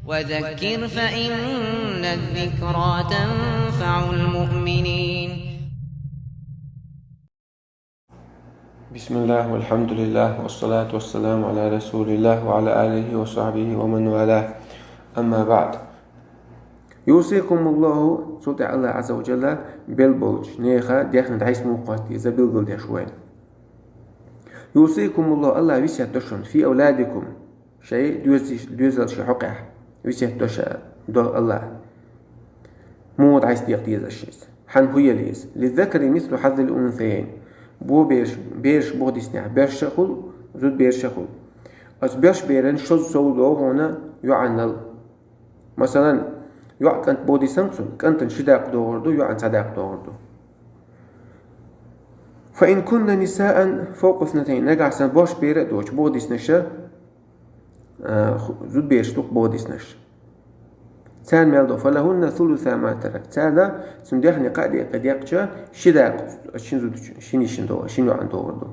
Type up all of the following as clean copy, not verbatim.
وذكر فإن الذكرى تنفع المؤمنين. بسم الله والحمد لله والصلاة والسلام على رسول الله وعلى آله وصحبه ومن والاه. أما بعد، يوصيكم الله سلطة الله عز وجل بالبولج نيخا ديخن دعيس موقاتي إذا بالقل ديشوين. يوصيكم الله ويسيت دشون في أولادكم شيء دوزل شي حقه ويسيت دش دو الله مو دعيس ديق ديز الشيء حن هي ليز للذكر مثل حظ الأنثيين بو بيرش بوديس نع بيرش شخل زود بيرش شخل أز بيرش بيرن شز سودو هنا يعنل مثلا كانت بودي سانكسون كانت شداق دوردو يعن صداق دوردو. فإن كنا نساء فوق 2 نقع سن بوش بير دوش بوديس نشا زود بيرش توق بوديس نش تان ميلدو فلهن ثلث ما ترك تانا سنديخني قد يقجا شداق شين زود شين يشندو شين يعن دوردو.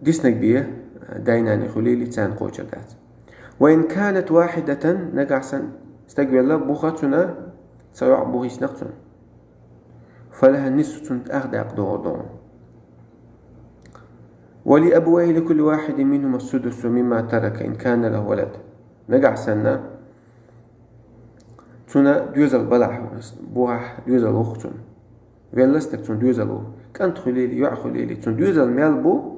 ديسنك بيه دايناني خليلي تان قوشا دات. وإن كانت واحدة نقعسا استقبل الله بوخاتنا سيوع بوهيس نقصن فلها النصف أخداق دور. ولأبويه لكل واحد منهم السدس مما ترك إن كان له ولد. نقعسنا تنا دوزل بلح بوح دوزل وختن ولستك تن دوزلو كانت خليلي يوع خليلي تن دوزل ميلبو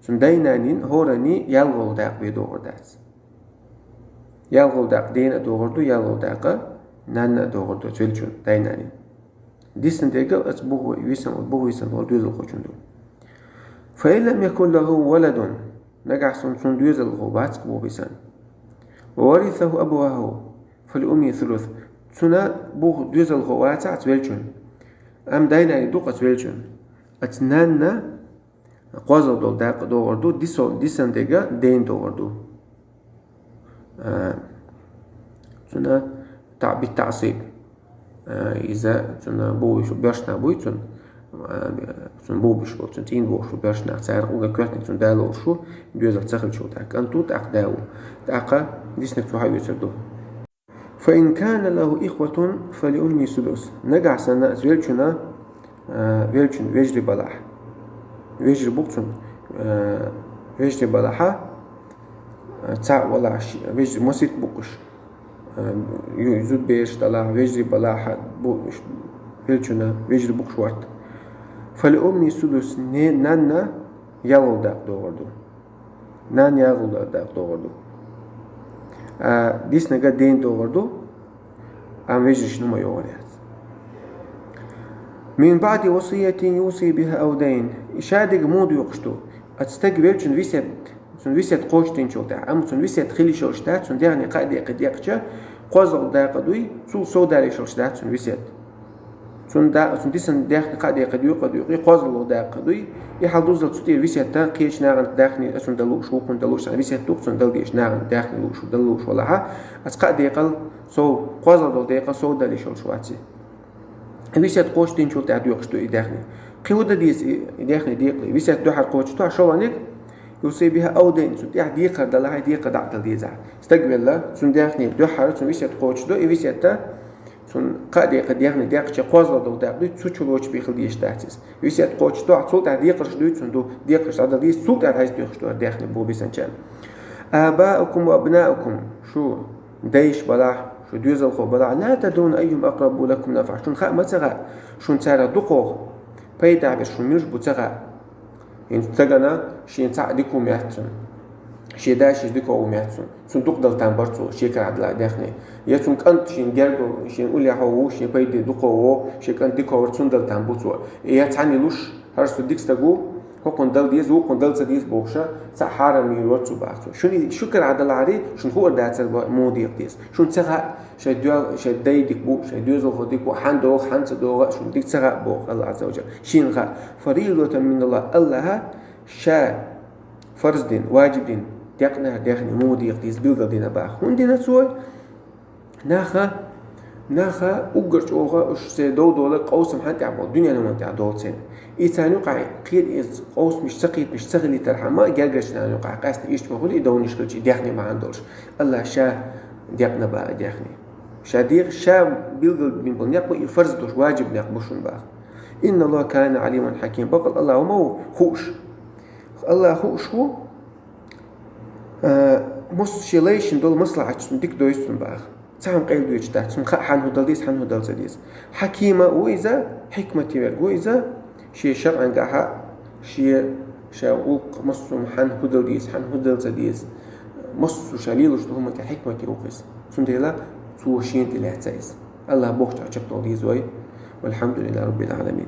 تن داينانين هوراني يلغل داق بيدور دات يلغل داق دينا دوغردو يلغل داق نانا دوغردو تولجون داينانين ديسن ديقا أتبوه ويسن هو دوزل خوشندو. فإن لم يكن له ولد نقع سن دوزل غوبات كبو بيسان وورثه أبواه فالأمي ثلث تنا بوه دوزل غوات تولجون أم دايناني دوقة تولجون أتنانا قوازل دول داق دوغردو ديسن ديقا دين دوغردو تنا بالتعصيب إذا تنا بوش وبرشنا بوي تن بوبش و تن تين بوش وبرشنا تعرق وقا كواتنك تن دالو شو بيوزل تخل شو تاك أنتو تاق داو تاقا ديسنك تحاول يسردو. فإن كان له إخوة فلأمي سدس نقع سنة ويلشنا ويلشن ويجري بلاح ويجري بوكتن ويجري بلاحة تاع ولا ويجري مسيت بوكش يزود بيش طلع ويجري بلاحة بوش ويلشنا ويجري بوكش وقت فالأمي سدس نانا يلو داق دوغردو نان يلو داق دوغردو ديس نقا دين دوغردو أم ويجري شنو ما يوريات من بعد وصية يوصي بها أو دين إشادق مودو يقشتو أتستقبل شن ويسيت قوشتين شوتا أم شن ويسيت خلي شوشتات شن ديعني قادي قد يقشا قوزل داقدوي سول سوداري شوشتات شن ويسيت شن ديسن داخل قادي قد يقدوي قوزل داقدوي يحل دوزل تستير ويسيت تا قيش ناغن داخني شن دلوش وكن دلوش ويسيت توق شن دلديش ناغن داخني لوش ودلوش ولاها أتقادي قل سو قوزل داقا سوداري شوشواتي ويسيت قوشتين شوتا يقشتو إداخني قيودة ديس إداخني ديقلي ويسيت دوحر قوشتو عشوانيك يوصي بها أو دين سنديح ديقة دلها ديقة دعتل ديزع استقبل الله سنديحني دوحر سنويسيت قوشتو إيويسيتا سن قادي قد يغني ديقة قوزلا دو داقدو تسوچلوش بيخل ديش داتيس ويسيت قوشتو عطول دع ديقة شدويت سندو ديقة شدال ديس سوق دع هايس ديقشتو ديقني بو بيسانچان. آباؤكم وأبناؤكم شو ديش بلاح شو دوزل خو بلاح لا تدون أيهم أقرب لكم نفع شون خاء متغا شون تارا دقوغ بيدع بشون ميرش بتغا يعني تجنا شيء تعديكو ميحتن شيء داش يديكو ميحتن صندوق دل تنبرتو شيء كعدل داخني يتون كنت شيء جرجو شيء نقول يا هو شيء بيدي دقو شيء كان ديكو ورتون دل تنبوتو يتعني لوش هرس ديكس تجو هو كندل ديز هو كندل زديز بوشة سحارة ميروتو بعثو شو كر عدل عري شو هو دات المودي قديس شو تسرع شيء دايدك بو شيء دوزو خديك بو حندو حنت دوغ شو ديك تسرع بو الله عز وجل شين غا فريضة من الله شا فرض دين واجب دين دقنا دخني مودي قديس بيلغ دين باخ هون دين سوي ناخا ناخا أجرش أوغا أش سيدو دولا قوس محنت عبو الدنيا نمنت عدول سين إيتاني قاعد قيد إز قوس مش سقيت مش سغلي ترحما جرجش نانو قاعد قاست إيش مقولي دونيش كلشي ديخني ما عندولش الله شا ديقنا بقى ديخني شا ديق شا بيلقل من بنيق يفرز دوش واجب نقبشون بقى إن الله كان عليما حكيم بقل الله وما خوش الله خوش هو مص شيليشن دول مصلحة ديك دويستون بقى سام قيل دويش تحت سم حنه دلديس حنه دلديس حكيمة وإذا حكمة تير وإذا شيء شرعا قاها شيء شاوق مص حنه دلديس حنه دلديس مص شليل شو هم كحكمة تيوقس سندلا سو شين تلاتسايس الله بوخت عجبت دلديس وي والحمد لله رب العالمين.